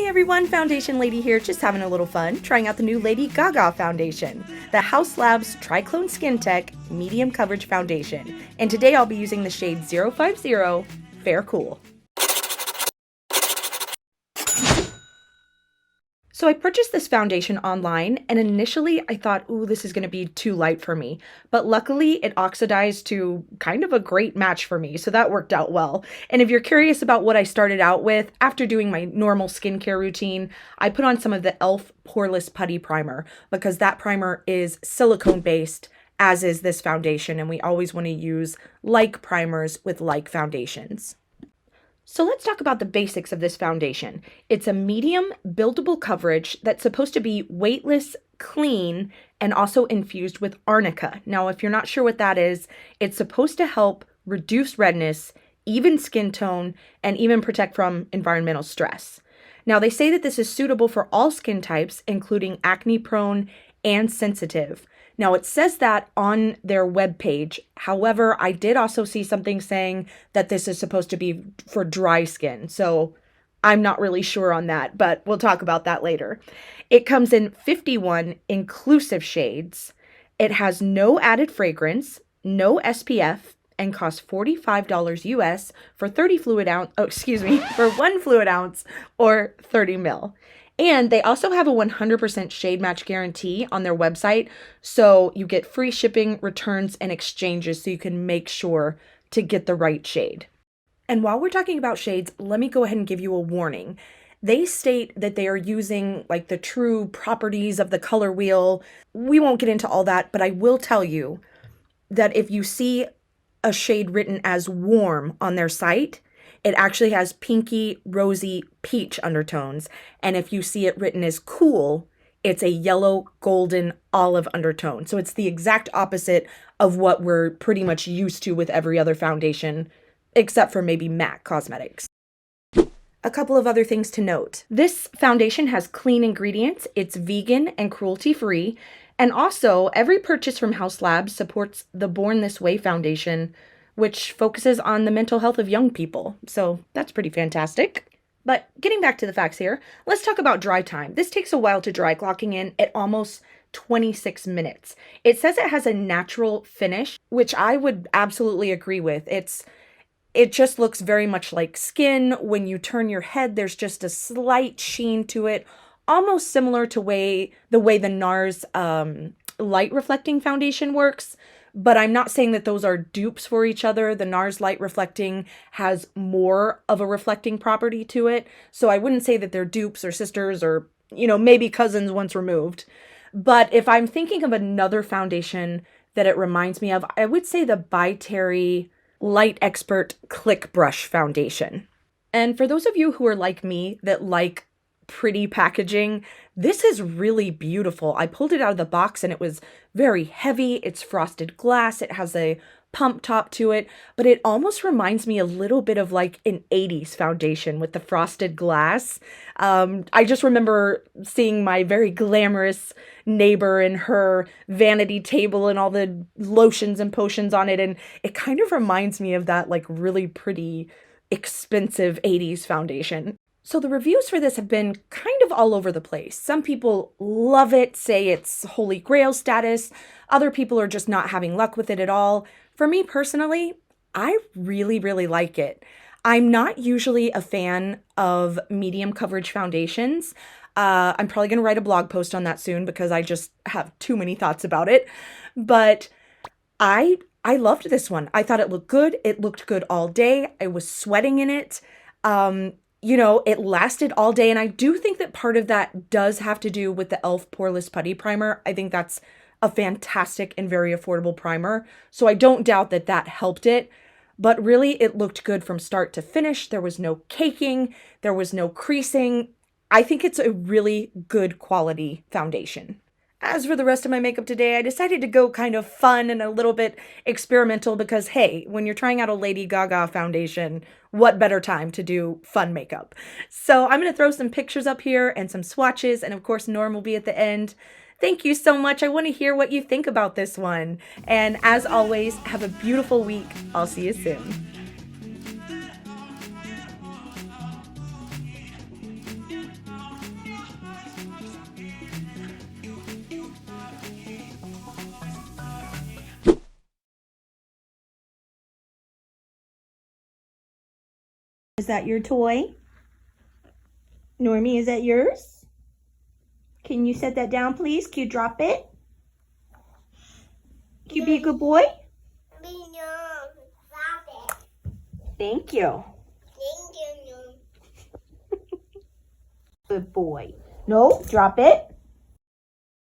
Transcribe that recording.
Hey everyone, Foundation Lady here, just having a little fun, trying out the new Lady Gaga foundation, the Haus Triclone Skin Tech Medium Coverage Foundation. And today I'll be using the shade 050 Fair Cool. So I purchased this foundation online, and initially I thought, ooh, this is going to be too light for me. But luckily it oxidized to kind of a great match for me, so that worked out well. And if you're curious about what I started out with, after doing my normal skincare routine, I put on some of the e.l.f. Poreless Putty Primer, because that primer is silicone based, as is this foundation, and we always want to use like primers with like foundations. So let's talk about the basics of this foundation. It's a medium buildable coverage that's supposed to be weightless, clean, and also infused with arnica. Now, if you're not sure what that is, it's supposed to help reduce redness, even skin tone, and even protect from environmental stress. Now, they say that this is suitable for all skin types, including acne prone and sensitive. Now, it says that on their webpage. However, I did also see something saying that this is supposed to be for dry skin. So I'm not really sure on that, but we'll talk about that later. It comes in 51 inclusive shades. It has no added fragrance, no SPF, and costs $45 US for 30 fluid ounce, for 1 fluid ounce or 30 ml. And they also have a 100% shade match guarantee on their website, so you get free shipping, returns, and exchanges so you can make sure to get the right shade. And while we're talking about shades, let me go ahead and give you a warning. They state that they are using like the true properties of the color wheel. We won't get into all that, but I will tell you that if you see a shade written as warm on their site, it actually has pinky, rosy, peach undertones. And if you see it written as cool, it's a yellow, golden, olive undertone. So it's the exact opposite of what we're pretty much used to with every other foundation, except for maybe MAC Cosmetics. A couple of other things to note. This foundation has clean ingredients. It's vegan and cruelty-free. And also, every purchase from Haus supports the Born This Way Foundation, which focuses on the mental health of young people. So that's pretty fantastic. But getting back to the facts here, let's talk about dry time. This takes a while to dry, clocking in at almost 26 minutes. It says it has a natural finish, which I would absolutely agree with. It just looks very much like skin. When you turn your head, there's just a slight sheen to it, almost similar to the way the NARS light reflecting foundation works. But I'm not saying that those are dupes for each other. The NARS light reflecting has more of a reflecting property to it. So I wouldn't say that they're dupes or sisters or, maybe cousins once removed. But if I'm thinking of another foundation that it reminds me of, I would say the By Terry Light Expert Click Brush Foundation. And for those of you who are like me that like pretty packaging, this is really beautiful. I pulled it out of the box and it was very heavy. It's frosted glass. It has a pump top to it, but it almost reminds me a little bit of like an 80s foundation with the frosted glass. I just remember seeing my very glamorous neighbor and her vanity table and all the lotions and potions on it, and it kind of reminds me of that like really pretty expensive 80s foundation. So the reviews for this have been kind of all over the place. Some people love it, say it's holy grail status. Other people are just not having luck with it at all. For me personally, I really, really like it. I'm not usually a fan of medium coverage foundations. I'm probably going to write a blog post on that soon because I just have too many thoughts about it. But I loved this one. I thought it looked good. It looked good all day. I was sweating in it. It lasted all day, and I do think that part of that does have to do with the e.l.f. Poreless Putty Primer. I think that's a fantastic and very affordable primer, so I don't doubt that that helped it, but really it looked good from start to finish. There was no caking, there was no creasing. I think it's a really good quality foundation. As for the rest of my makeup today, I decided to go kind of fun and a little bit experimental because, hey, when you're trying out a Lady Gaga foundation, what better time to do fun makeup? So I'm going to throw some pictures up here and some swatches, and of course Norm will be at the end. Thank you so much. I want to hear what you think about this one. And as always, have a beautiful week. I'll see you soon. Is that your toy? Normie, is that yours? Can you set that down, please? Can you drop it? Can you be a good boy? Thank you. Good boy. No, drop it.